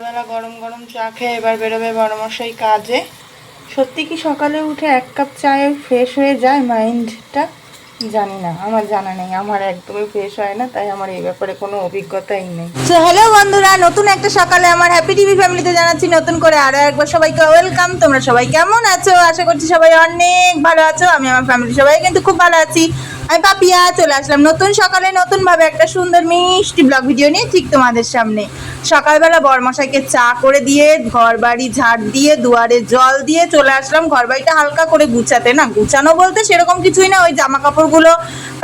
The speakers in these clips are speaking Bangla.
বেলা গরম গরম চা খেয়ে এবার বেরোবে বড়মশাই কাজে। সত্যি কি সকালে উঠে এক কাপ চায়ে ফ্রেশ হয়ে যায় মাইন্ডটা? জানি না, আমার জানা নেই, আমার একদমই ফ্রেশ হয় না, তাই আমার এই ব্যাপারে কোনো অভিজ্ঞতাই নেই। তো হ্যালো বন্ধুরা, নতুন একটা সকালে আমার হ্যাপি টিভি ফ্যামিলিতে জানাচ্ছি নতুন করে আরও একবার সবাইকে ওয়েলকাম। তোমরা সবাই কেমন আছো? আশা করছি সবাই অনেক ভালো আছো। আমি আমার ফ্যামিলি সবাই কিন্তু খুব ভালো আছি। আমি পাপিয়া চলে আসলাম নতুন সকালে নতুনভাবে একটা সুন্দর মিষ্টি ব্লগ ভিডিও নিয়ে ঠিক তোমাদের সামনে। সকালবেলা বরমশাইকে চা করে দিয়ে ঘর বাড়ি ঝাড় দিয়ে দুয়ারে জল দিয়ে চলে আসলাম ঘর বাড়িটা হালকা করে গুছাতে। না গুছানো বলতে সেরকম কিছুই না, ওই জামা কাপড়গুলো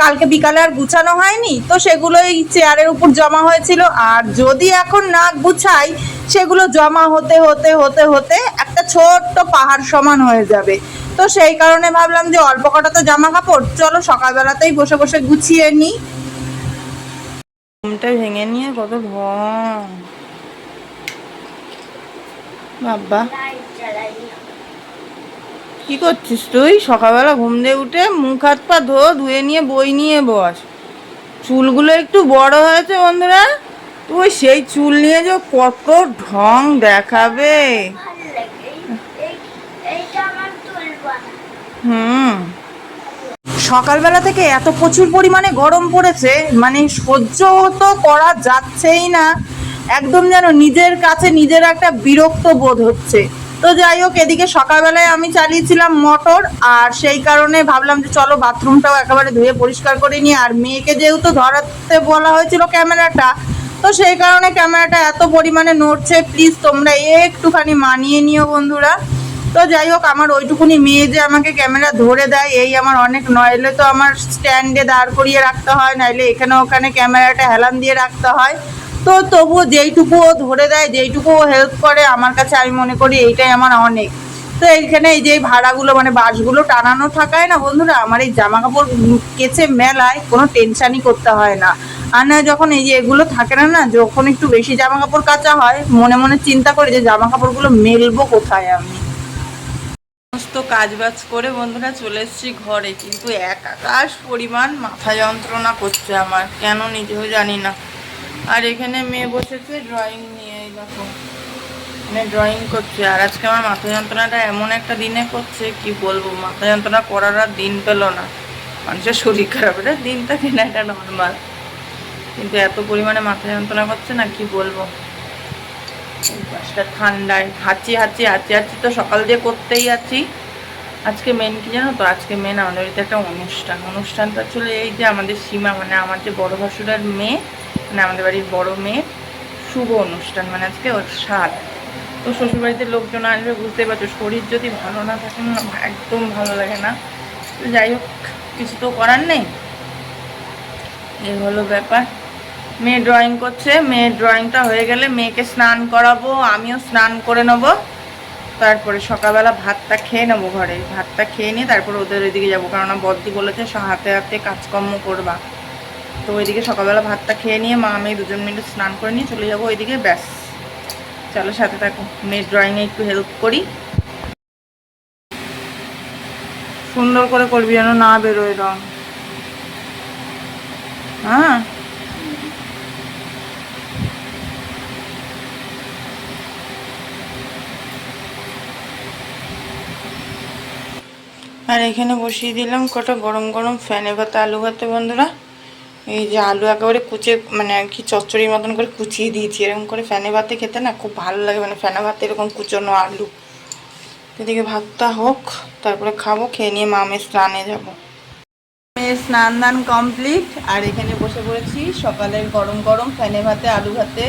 কালকে বিকালে আর গুছানো হয়নি তো সেগুলোই চেয়ারের উপর জমা হয়েছিল, আর যদি এখন না গুছাই সেগুলো জমা হতে হতে হতে হতে একটা ছোট্ট পাহাড় সমান হয়ে যাবে। তো সেই কারণে ভাবলাম যে অল্প কটা তো জামা কাপড়, চলো সকালবেলাতেই বসে বসে গুছিয়ে নিই। ঘুমটা ভেঙে নিয়ে কত ঘুম বাবা। কি করছিস তুই? সকালবেলা ঘুম দিয়ে উঠে মুখ হাত পা ধুয়ে নিয়ে বই নিয়ে বস। চুলগুলো একটু বড় হয়েছে বন্ধুরা, তুই সেই চুল নিয়ে যে কত ঢং দেখাবে। সকালবেলা থেকে এত প্রচুর পরিমাণে গরম পড়েছে, মানে সহ্য তো করা যাচ্ছেই না, একদম যেন নিজের কাছে নিজের একটা বিরক্ত বোধ হচ্ছে। তো যাই হোক, এদিকে সকালবেলায় আমি চালিয়েছিলাম মোটর, আর সেই কারণে ভাবলাম যে চলো বাথরুমটাও একেবারে ধুয়ে পরিষ্কার করে নিই। আর মেয়েকে যেহেতু ধরাতে বলা হয়েছিল ক্যামেরাটা, তো সেই কারণে ক্যামেরাটা এত পরিমাণে নড়ছে, প্লিজ তোমরা একটুখানি মানিয়ে নিও বন্ধুরা। তো যাই হোক, আমার ওইটুকুনি মেয়ে যে আমাকে ক্যামেরা ধরে দেয় এই আমার অনেক, নইলে তো আমার স্ট্যান্ডে দাঁড় করিয়ে রাখতে হয়, নাইলে এখানে ওখানে ক্যামেরাটা হেলান দিয়ে রাখতে হয়। তো তবুও যেইটুকু ও ধরে দেয়, যেইটুকু ও হেল্প করে, আমার কাছে আমি মনে করি এইটাই আমার অনেক। তো এইখানে এই যে ভাড়াগুলো মানে বাসগুলো টানানো থাকায় না বন্ধুরা, আমার এই জামা কাপড় কেচে মেলায় কোনো টেনশানই করতে হয় না। আর না যখন এই যে এগুলো থাকে না, না যখন একটু বেশি জামা কাপড় কাচা হয়, মনে মনে চিন্তা করি যে জামা কাপড়গুলো মেলবো কোথায় আমি। সমস্ত কাজ বাজ করে বন্ধুরা চলে এসেছি ঘরে, কিন্তু এক আকাশ পরিমাণ মাথা যন্ত্রণা করছে আমার, কেন নিজেও জানি না। আর এখানে মেয়ে বসেছে ড্রয়িং নিয়ে, এই দেখো মানে ড্রয়িং করছে। আর আজকে আমার মাথা যন্ত্রণাটা এমন একটা দিনে করছে কি বলবো, মাথা যন্ত্রণা করার আর দিন পেল না। মানুষের শরীর খারাপ, এটা দিন থাকে না, এটা নর্মাল, কিন্তু এত পরিমাণে মাথা যন্ত্রণা করছে না কি বলবো। ঠান্ডায় হাঁচি হাঁচি হাঁচি হাঁচি তো সকাল দিয়ে করতেই আছি। আজকে মেন কি জানো তো, আজকে মেন আমাদের বাড়িতে একটা অনুষ্ঠানটা চলে এই যে আমাদের সীমা মানে আমার যে বড় ভাসুরের মেয়ে, মানে আমাদের বাড়ির বড় মেয়ের শুভ অনুষ্ঠান, মানে আজকে ওর সাধ। তো শ্বশুরবাড়িতে লোকজন আসবে, বুঝতে পারছো, শরীর যদি ভালো না থাকে না একদম ভালো লাগে না। তো যাই হোক, কিছু তো করার নেই, এই হলো ব্যাপার। মেয়ে ড্রয়িং করছে, মেয়ের ড্রয়িংটা হয়ে গেলে মেয়েকে স্নান করাবো, আমিও স্নান করে নেবো, তারপরে সকালবেলা ভাতটা খেয়ে নেবো ঘরে। ভাতটা খেয়ে নিয়ে তারপর ওদের ওইদিকে যাবো, কারণ বদ্দি বলেছে হাতে হাতে কাজকর্ম করবা। তো ওইদিকে সকালবেলা ভাতটা খেয়ে নিয়ে মা আমি দুজন মিলে স্নান করে নিয়ে চলে যাবো ওইদিকে, ব্যাস। চলো সাথে থাকো, মেয়ের ড্রয়িংয়ে একটু হেল্প করি। সুন্দর করে করবি যেন না বেরোয় রং। হ্যাঁ আর এখানে বসিয়ে দিলাম কটা গরম গরম ফ্যানে ভাতে আলু ভাতে বন্ধুরা। এই যে আলু একেবারে কুচে মানে আর কি চচ্চড়ির মতন করে কুচিয়ে দিয়েছি, এরকম করে ফ্যানে ভাতে খেতে না খুব ভালো লাগে, মানে ফ্যানে ভাতে এরকম কুচোনো আলু। এদিকে ভাতটা হোক, তারপরে খাবো, খেয়ে নিয়ে মামের স্নানে যাবো। মেয়ের স্নান দান কমপ্লিট, আর এখানে বসে পড়েছি সকালের গরম গরম ফ্যানে ভাতে আলু ভাতে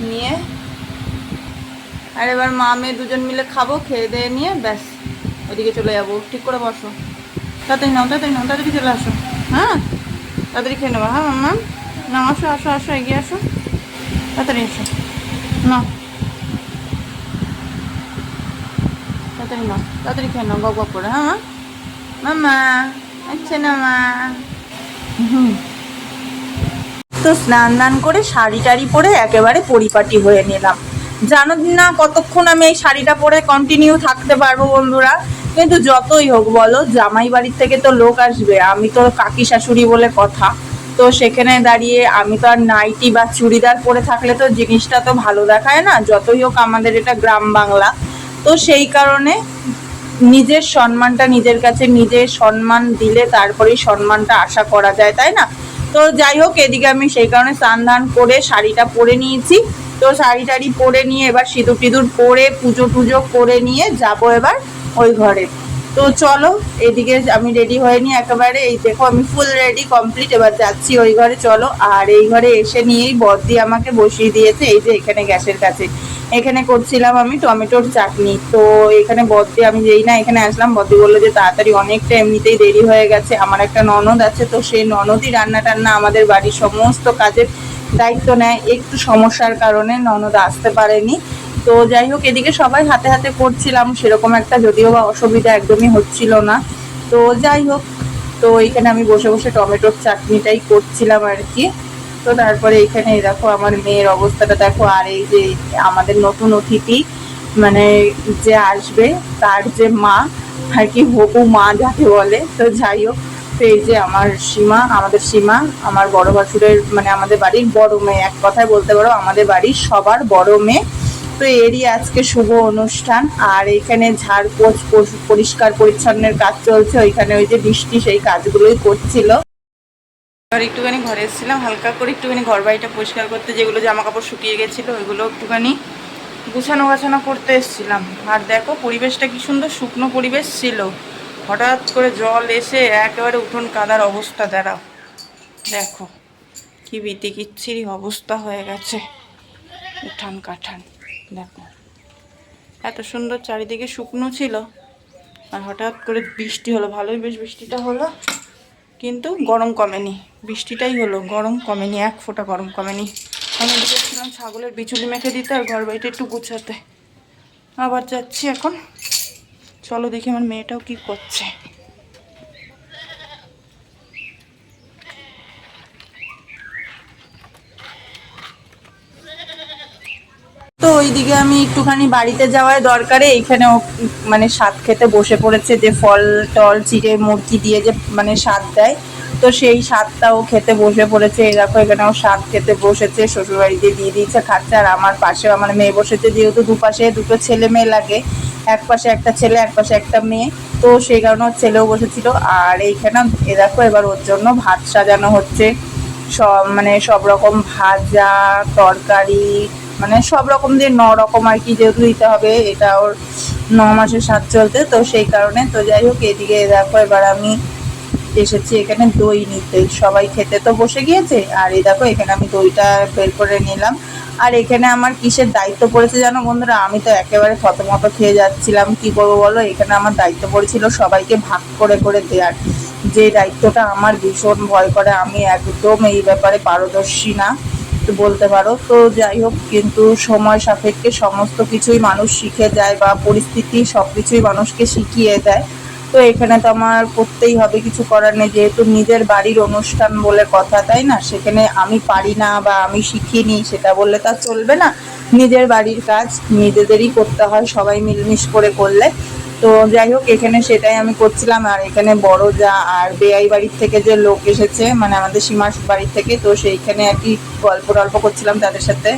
নিয়ে। আর এবার মা মেয়ে দুজন মিলে খাবো, খেয়ে দিয়ে নিয়ে ব্যাস ওইদিকে চলে যাবো। ঠিক করে বসো, তাড়াতাড়ি নাও তাড়াতাড়ি নাও, তাড়াতাড়ি চলে আসো। হ্যাঁ তাড়াতাড়ি খেয়ে নেবো। হ্যাঁ ম্যাম না, আসো আসো আসো, এগিয়ে আসো, তাড়াতাড়ি এসো, নাও তাড়াতাড়ি নাও, তাড়াতাড়ি খেয়ে নাও গপ গপ করে। হ্যাঁ মামা, আচ্ছা না মা। তো স্নান দান করে শাড়ি টাড়ি পরে একেবারে পরিপাটি হয়ে নিলাম। জানো না কতক্ষণ আমি এই শাড়িটা পরে কন্টিনিউ থাকতে পারবো বন্ধুরা, কিন্তু যতই হোক বলো জামাই বাড়ির থেকে তো লোক আসবে, আমি তো কাকি শাশুড়ি বলে কথা, তো তো সেখানে দাঁড়িয়ে আমি তো আর নাইটি বা চুড়িদার পরে থাকলে তো জিনিসটা তো ভালো দেখায় না, যতই হোক আমাদের এটা গ্রাম বাংলা। তো সেই কারণে নিজের সম্মানটা নিজের কাছে নিজে সম্মান দিলে তারপরেই সম্মানটা আশা করা যায়, তাই না? তো যাই হোক, এদিকে আমি সেই কারণে স্নান ধান করে শাড়িটা পরে নিয়েছি। তো শাড়ি টাড়ি পরে নিয়ে এবার সিঁদুর টিঁদুর পরে পুজো টুজো করে নিয়ে যাব এবার ওই ঘরে। তো চলো, এদিকে আমি রেডি হয়ে নিই একেবারে, এই দেখো আমি ফুল রেডি কমপ্লিট, এবার যাচ্ছি ওই ঘরে। চলো, আর এই ঘরে এসে নিয়েই বড়দি আমাকে বসিয়ে দিয়েছে এই যে এখানে গ্যাসের কাছে। এখানে করছিলাম আমি টমেটোর চাটনি। তো এখানে বড়দি, আমি যেই না এখানে আসলাম, বড়দি বললো যে তাড়াতাড়ি, অনেকটা এমনিতেই দেরি হয়ে গেছে, আমার একটা ননদ আছে, তো সেই ননদই রান্না টান্না আমাদের বাড়ির সমস্ত কাজের দায়িত্ব নেয়। একটু সমস্যার কারণে ননদ আসতে পারেনি। তো যাই হোক, এদিকে সবাই হাতে হাতে করছিলাম, সেরকম একটা যদিও বা অসুবিধা একদমই হচ্ছিল না। তো যাই হোক, তো এইখানে আমি বসে বসে টমেটোর চাটনিটাই করছিলাম আর কি। তো তারপরে এইখানে দেখো আমার মেয়ের অবস্থাটা দেখো, আর এই যে আমাদের নতুন অতিথি মানে যে আসবে তার যে মা আর কি, হবু মা যাকে বলে। তো যাই হোক, তো এই যে আমার সীমা, আমাদের সীমা আমার বড় ভাসুরের মানে আমাদের বাড়ির বড় মেয়ে, এক কথায় বলতে পারো আমাদের বাড়ির সবার বড় মেয়ে। তো এরই আজকে শুভ অনুষ্ঠান। আর এইখানে ঝাড়পোছ পরিষ্কার পরিচ্ছন্নের কাজ চলছে, ওইখানে ওই যে বৃষ্টি সেই কাজগুলোই করছিল। আর একটুখানি ঘরে এসেছিলাম হালকা করে একটুখানি ঘর বাড়িটা পরিষ্কার করতে, যেগুলো জামা কাপড় শুকিয়ে গেছিলো ওইগুলো একটুখানি গুছানো গাছানো করতে এসেছিলাম। আর দেখো পরিবেশটা কি সুন্দর শুকনো পরিবেশ ছিল, হঠাৎ করে জল এসে একেবারে উঠোন কাদার অবস্থা দাঁড়াও, দেখো কি বিতিকিচ্ছিরি অবস্থা হয়ে গেছে উঠান কাঠান। দেখো এত সুন্দর চারিদিকে শুকনো ছিল, আর হঠাৎ করে বৃষ্টি হলো, ভালোই বেশ বৃষ্টিটা হলো, কিন্তু গরম কমেনি। বৃষ্টিটাই হলো, গরম কমেনি, এক ফোঁটা গরম কমেনি। আমি দেখেছিলাম ছাগলের বিচুলি মেখে দিতে আর ঘর বাড়িটা একটু গুছাতে। আবার যাচ্ছি এখন, চলো দেখি আমার মেয়েটাও কি করছে। তো ওইদিকে আমি একটুখানি বাড়িতে যাওয়ার দরকারে এইখানে মানে স্বাদ খেতে বসে পড়েছে, যে ফল টল চিড়ে মুরগি দিয়ে যে মানে স্বাদ দেয়, তো সেই স্বাদটাও খেতে বসে পড়েছে। এই দেখো এখানেও স্বাদ খেতে বসেছে, শ্বশুরবাড়িতে দিয়ে দিয়েছে খাচ্ছে। আর আমার পাশেও আমার মেয়ে বসেছে, যেহেতু দুপাশে দুটো ছেলে মেয়ে লাগে, এক পাশে একটা ছেলে এক পাশে একটা মেয়ে, তো সেই কারণে ওর ছেলেও বসেছিল। আর এইখানে এ দেখো এবার ওর জন্য ভাত সাজানো হচ্ছে, সব মানে সব রকম ভাজা তরকারি, মানে সব রকম দিয়ে 9 রকম আর কি, যেহেতু দিতে হবে, এটা ওর 9 মাসের স্বাদ চলতে, তো সেই কারণে। তো যাই হোক, এদিকে দেখো এবার আমি এসেছি এখানে দই নিতে, সবাই খেতে তো বসে গিয়েছে। আর এই দেখো এখানে আমি দইটা বের করে নিলাম। আর এখানে আমার কিসের দায়িত্ব পড়েছে জানো বন্ধুরা, আমি তো একেবারে থতমত খেয়ে যাচ্ছিলাম, কি করবো বলো। এখানে আমার দায়িত্ব পড়েছিল সবাইকে ভাগ করে করে দেওয়ার, যে দায়িত্বটা আমার ভীষণ ভয় করে, আমি একদম এই ব্যাপারে পারদর্শী না তো বলতে পারো। তো যাই হোক, কিন্তু সময় সাপেক্ষে সমস্ত কিছুই মানুষ শিখে যায়, বা পরিস্থিতি সব কিছুই মানুষকে শিখিয়ে দেয়। তো এখানে তো আমার করতেই হবে, কিছু করার নেই, যেহেতু নিজের বাড়ির অনুষ্ঠান বলে কথা, তাই না? সেখানে আমি পারি না বা আমি শিখিনি সেটা বললে তা চলবে না। নিজের বাড়ির কাজ নিজেদেরই করতে হয়, সবাই মিলমিশ করে করলে। তো যাই হোক, এখানে সেটাই আমি করছিলাম। আর এখানে বড় যা আর বেআই বাড়ির থেকে যে লোক এসেছে, মানে আমাদের সীমার বাড়ির থেকে, তো সেইখানে আর কি গল্প টল্প করছিলাম তাদের সাথে।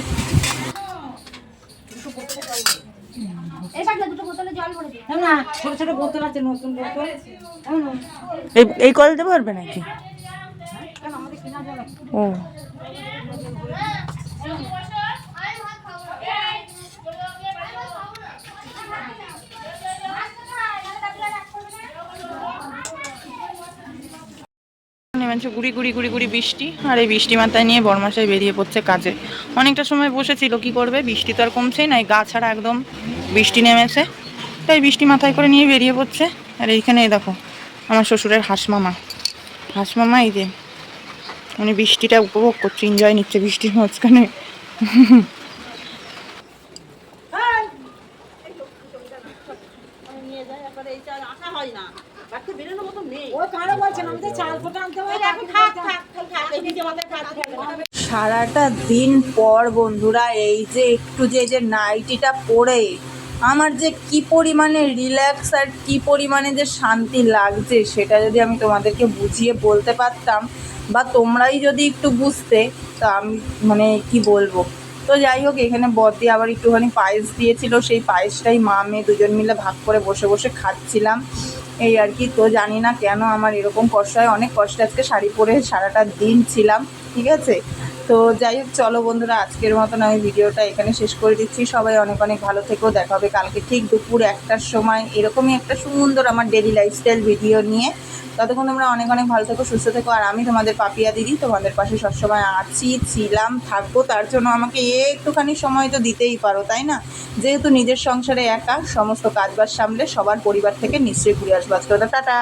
এই কল দিতে পারবে নাকি? ও নেমেছে গুড়ি গুড়ি গুড়ি গুড়ি বৃষ্টি, আর এই বৃষ্টি মাথায় নিয়ে বরমাসায় বেরিয়ে পড়ছে কাজে। অনেকটা সময় বসেছিল, কি করবে, বৃষ্টি তো আর কমছেই না, গা ছাড়া একদম বৃষ্টি নেমেছে, তাই বৃষ্টি মাথায় করে নিয়ে বেরিয়ে পড়ছে। আর এইখানে দেখো আমার শ্বশুরের হাঁস মামা এই যে উনি বৃষ্টিটা উপভোগ করছে, এনজয় নিচ্ছে বৃষ্টির মাঝখানে। সারাটা দিন পর বন্ধুরা এই যে একটু যে নাইটিটা পরে আমার যে কি পরিমাণে রিল্যাক্স আর কি পরিমাণে যে শান্তি লাগছে, সেটা যদি আমি তোমাদেরকে বুঝিয়ে বলতে পারতাম বা তোমরাই যদি একটু বুঝতে, তা আমি মানে কি বলবো। তো যাই হোক, এখানে বড়দি আবার একটুখানি পায়েস দিয়েছিল, সেই পায়েসটাই মা মেয়ে দুজন মিলে ভাগ করে বসে বসে খাচ্ছিলাম, এই আর কি। তো জানি না কেন আমার এরকম কষ্ট হয়, অনেক কষ্টে আজকে শাড়ি পরে সারাটা দিন ছিলাম, ঠিক আছে। তো যাই হোক, চলো বন্ধুরা, আজকের মতন আমি ভিডিওটা এখানে শেষ করে দিচ্ছি। সবাই অনেক অনেক ভালো থেকো, দেখা হবে কালকে ঠিক দুপুর 1টার সময় এরকমই একটা সুন্দর আমার ডেলি লাইফস্টাইল ভিডিও নিয়ে। ততক্ষণ তোমরা অনেক অনেক ভালো থেকো, সুস্থ থেকো। আর আমি তোমাদের পাপিয়া দিদি তোমাদের পাশে সবসময় আছি, ছিলাম, থাকবো। তার জন্য আমাকে একটুখানি সময় তো দিতেই পারো, তাই না? যেহেতু নিজের সংসারে একা, সমস্ত কাজবাজ সামলে সবার পরিবার থেকে নিশ্চয়ই ঘুরে আসবো। আজকে টাটা।